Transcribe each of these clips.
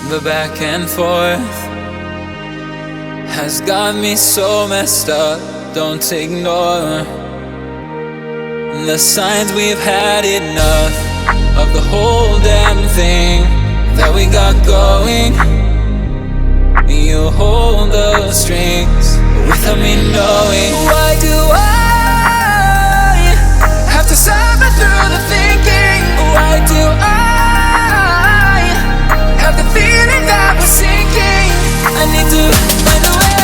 The back and forth has got me so messed up. Don't ignore the signs. We've had enough of the whole damn thing that we got going. You hold the strings without me knowing. Why do I have to suffer through the thinking? Why do I have the feeling that we're sinking? I need to find a way.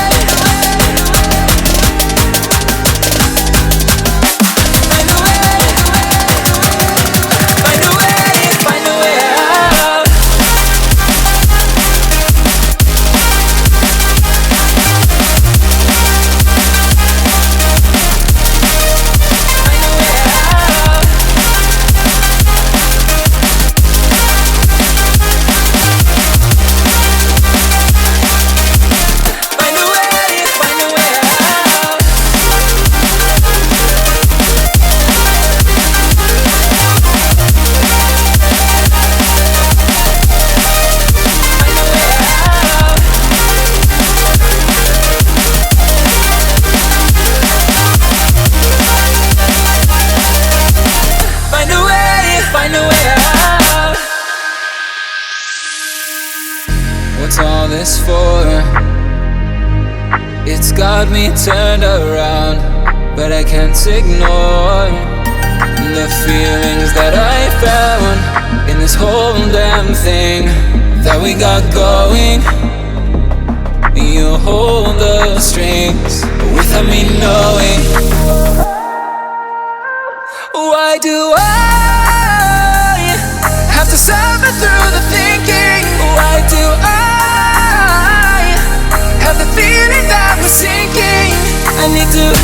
What's all this for? It's got me turned around, but I can't ignore the feelings that I found in this whole damn thing that we got going. You hold the strings without me knowing. Why do I have to suffer through the thinking? Why do I have the feeling that we're sinking? I need to